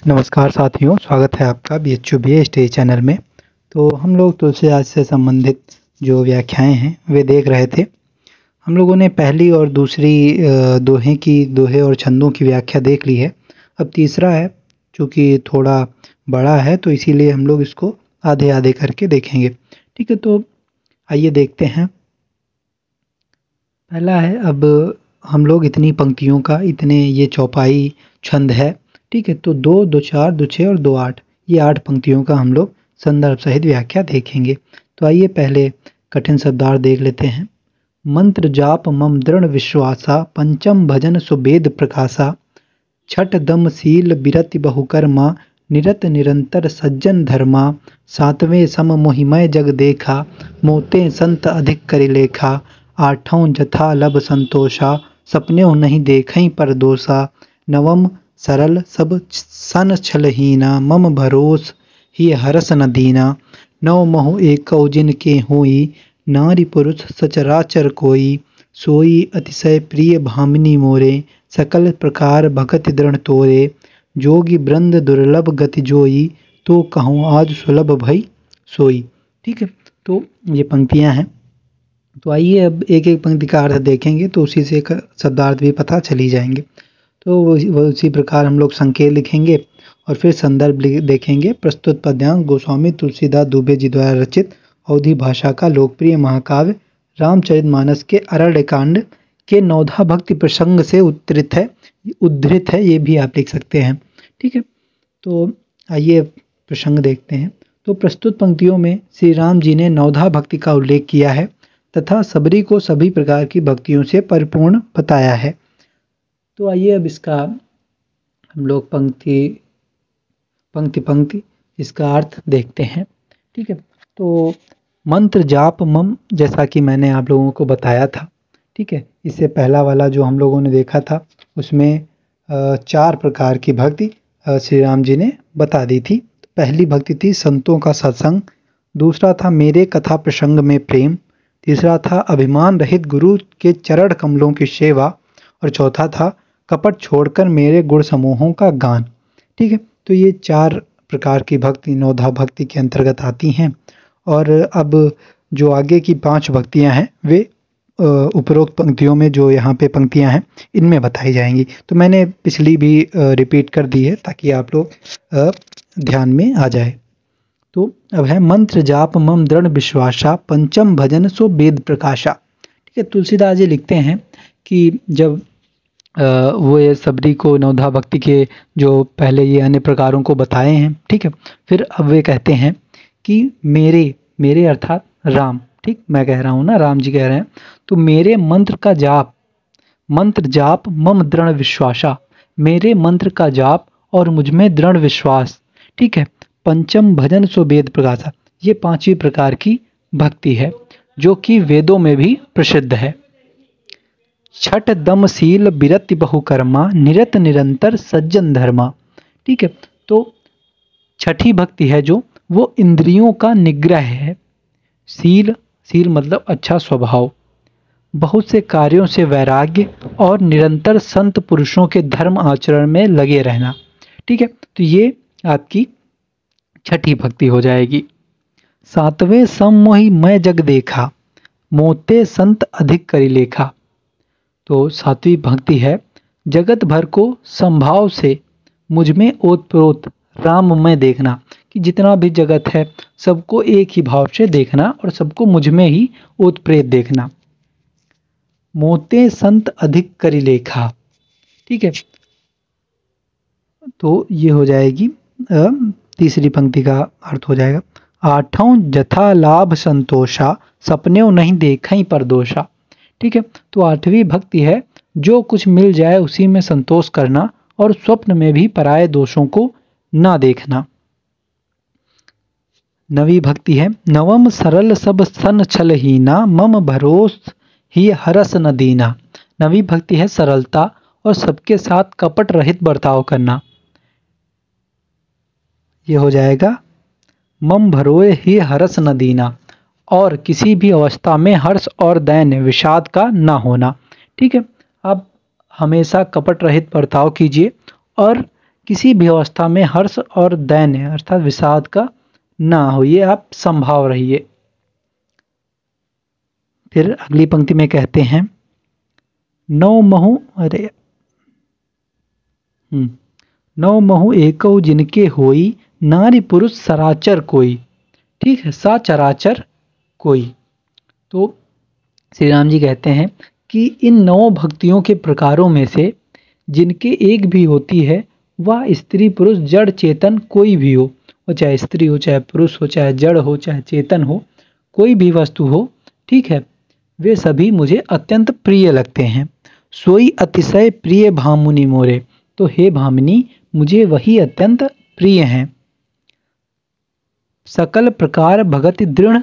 नमस्कार साथियों, स्वागत है आपका BHU स्टेज चैनल में। तो हम लोग तुलसीदास से संबंधित जो व्याख्याएं हैं वे देख रहे थे। हम लोगों ने पहली और दूसरी दोहे और छंदों की व्याख्या देख ली है। अब तीसरा है, चूँकि थोड़ा बड़ा है तो इसीलिए हम लोग इसको आधे आधे करके देखेंगे। ठीक है, तो आइए देखते हैं। पहला है, अब हम लोग इतनी पंक्तियों का, इतने ये चौपाई छंद है, ठीक है, तो 2, 2 4, 2 6 और 2 8, ये 8 पंक्तियों का हम लोग संदर्भ सहित व्याख्या देखेंगे। तो आइए पहले कठिन शब्दार्थ देख लेते हैं। मंत्र जाप मम दृढ़ विश्वासा, पंचम भजन सुबेद प्रकाशा, छठ दम शील बिरति बहुकर्मा, निरत निरंतर सज्जन धर्मा, सातवें सम मोहिमय जग देखा, मोते संत अधिक करि लेखा, आठों जथा लब संतोषा, सपन्यों नहीं देखहीं पर दोषा, नवम सरल सब सन छलहीना, मम भरोस ही हरस न दीना, नव महु एकौ जिनके होई, नारी पुरुष सचराचर कोई, सोई अतिशय प्रिय भामिनी मोरे, सकल प्रकार भगति दृढ़ तोरे, जोगी वृंद दुर्लभ गति जोई, तो कहूँ आज सुलभ भई सोई। ठीक है, तो ये पंक्तियां हैं। तो आइए अब एक एक पंक्ति का अर्थ देखेंगे तो उसी से शब्दार्थ भी पता चली जाएंगे। तो उसी प्रकार हम लोग संकेत लिखेंगे और फिर संदर्भ देखेंगे। प्रस्तुत पद्यांश गोस्वामी तुलसीदास दुबे जी द्वारा रचित अवधी भाषा का लोकप्रिय महाकाव्य रामचरितमानस के अरण्यकांड के नवधा भक्ति प्रसंग से उद्धृत है, ये भी आप लिख सकते हैं। ठीक है, तो आइए प्रसंग देखते हैं। तो प्रस्तुत पंक्तियों में श्री राम जी ने नवधा भक्ति का उल्लेख किया है तथा सबरी को सभी प्रकार की भक्तियों से परिपूर्ण बताया है। तो आइए अब इसका हम लोग पंक्ति इसका अर्थ देखते हैं। ठीक है, तो मंत्र जाप मम, जैसा कि मैंने आप लोगों को बताया था। ठीक है, इससे पहला वाला जो हम लोगों ने देखा था उसमें 4 प्रकार की भक्ति श्री राम जी ने बता दी थी। पहली भक्ति थी संतों का सत्संग, दूसरा था मेरे कथा प्रसंग में प्रेम, तीसरा था अभिमान रहित गुरु के चरण कमलों की सेवा, और चौथा था कपट छोड़कर मेरे गुण समूहों का गान। ठीक है, तो ये 4 प्रकार की भक्ति नवधा भक्ति के अंतर्गत आती हैं। और अब जो आगे की 5 भक्तियां हैं वे उपरोक्त पंक्तियों में, जो यहाँ पे पंक्तियां हैं, इनमें बताई जाएंगी। तो मैंने पिछली भी रिपीट कर दी है ताकि आप लोग ध्यान में आ जाए। तो अब है मंत्र जाप मम दृढ़ विश्वासा, पंचम भजन सो वेद प्रकाशा। ठीक है, तुलसीदास जी लिखते हैं कि जब वो ये सबरी को नवधा भक्ति के जो पहले ये अन्य प्रकारों को बताए हैं, ठीक है, फिर अब वे कहते हैं कि मेरे अर्थात राम, ठीक, मैं कह रहा हूँ ना, राम जी कह रहे हैं, तो मेरे मंत्र जाप मम दृढ़ विश्वासा, मेरे मंत्र का जाप और मुझ में दृढ़ विश्वास। ठीक है, पंचम भजन सो वेद प्रकाशा, ये 5वीं प्रकार की भक्ति है जो कि वेदों में भी प्रसिद्ध है। छठ दम शील बिरति बहुकर्मा, निरत निरंतर सज्जन धर्मा। ठीक है, तो छठी भक्ति है जो वो इंद्रियों का निग्रह है। शील मतलब अच्छा स्वभाव, बहुत से कार्यों से वैराग्य और निरंतर संत पुरुषों के धर्म आचरण में लगे रहना। ठीक है, तो ये आपकी छठी भक्ति हो जाएगी। सातवें सममोहि मैं जग देखा, मोते संत अधिक करि लेखा। तो 7वीं भक्ति है जगत भर को संभाव से मुझ में ओतप्रोत राम में देखना, कि जितना भी जगत है सबको एक ही भाव से देखना और सबको मुझ में ही ओतप्रेत देखना। मोते संत अधिक करि लेखा। ठीक है, तो ये हो जाएगी तीसरी पंक्ति का अर्थ हो जाएगा। आठों जथा लाभ संतोषा, सपन्यों नहीं देखहीं पर दोषा। ठीक है, तो 8वीं भक्ति है जो कुछ मिल जाए उसी में संतोष करना और स्वप्न में भी पराये दोषों को ना देखना। 9वीं भक्ति है नवम सरल सब सन छलहीना, मम भरोस ही हरस न दीना। 9वीं भक्ति है सरलता और सबके साथ कपट रहित बर्ताव करना। ये हो जाएगा मम भरोए ही हरस न दीना, और किसी भी अवस्था में हर्ष और दैन्य विषाद का ना होना। ठीक है, आप हमेशा कपट रहित बर्ताव कीजिए और किसी भी अवस्था में हर्ष और दैन्य अर्थात विषाद का ना हो, ये आप संभाव रहिए। फिर अगली पंक्ति में कहते हैं नौ महु नौ महु एकौ जिनके होई, नारी पुरुष सराचर कोई। ठीक है, सचराचर कोई। तो श्री राम जी कहते हैं कि इन 9 भक्तियों के प्रकारों में से जिनके एक भी होती है, वह स्त्री पुरुष जड़ चेतन कोई भी हो, वो चाहे स्त्री हो, चाहे पुरुष हो, चाहे जड़ हो, चाहे चेतन हो, कोई भी वस्तु हो, ठीक है, वे सभी मुझे अत्यंत प्रिय लगते हैं। सोई अतिशय प्रिय भामुनि मोरे, तो हे भामिनी मुझे वही अत्यंत प्रिय हैं। सकल प्रकार भगति दृढ़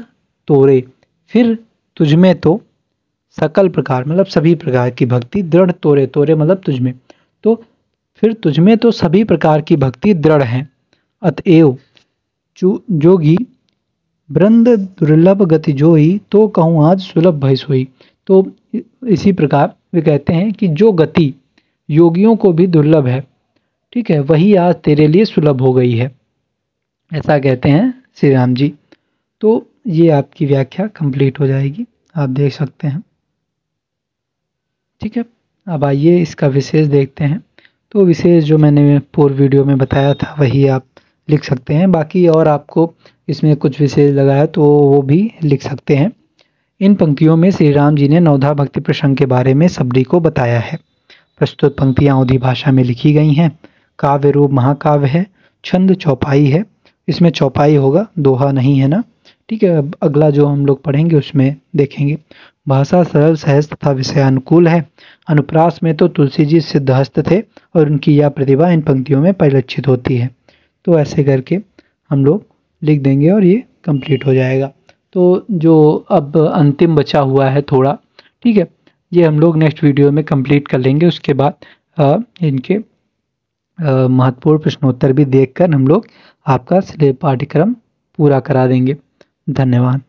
तोरे, फिर तुझमें तो सकल प्रकार मतलब सभी प्रकार की भक्ति, दृढ़ तोरे, तोरे मतलब तुझमें, तो फिर तुझमें तो सभी प्रकार की भक्ति दृढ़ है। अतएव जोगी वृंद दुर्लभ गति जोई, तो कहूँ आज सुलभ भय सोई। तो इसी प्रकार वे कहते हैं कि जो गति योगियों को भी दुर्लभ है, ठीक है, वही आज तेरे लिए सुलभ हो गई है, ऐसा कहते हैं श्री राम जी। तो ये आपकी व्याख्या कंप्लीट हो जाएगी, आप देख सकते हैं। ठीक है, अब आइए इसका विशेष देखते हैं। तो विशेष जो मैंने पूर्व वीडियो में बताया था वही आप लिख सकते हैं, बाकी और आपको इसमें कुछ विशेष लगाया तो वो भी लिख सकते हैं। इन पंक्तियों में श्री राम जी ने नवधा भक्ति प्रसंग के बारे में सबरी को बताया है। प्रस्तुत पंक्तियां अवधी भाषा में लिखी गई हैं। काव्य रूप महाकाव्य है, छंद चौपाई है, इसमें चौपाई होगा, दोहा नहीं है ना। ठीक है, अब अगला जो हम लोग पढ़ेंगे उसमें देखेंगे। भाषा सरल सहज तथा विषयानुकूल है। अनुप्रास में तो तुलसी जी सिद्धहस्त थे और उनकी यह प्रतिभा इन पंक्तियों में परिलक्षित होती है। तो ऐसे करके हम लोग लिख देंगे और ये कंप्लीट हो जाएगा। तो जो अब अंतिम बचा हुआ है थोड़ा, ठीक है, ये हम लोग नेक्स्ट वीडियो में कंप्लीट कर लेंगे। उसके बाद इनके महत्वपूर्ण प्रश्नोत्तर भी देखकर हम लोग आपका पाठ्यक्रम पूरा करा देंगे। धन्यवाद।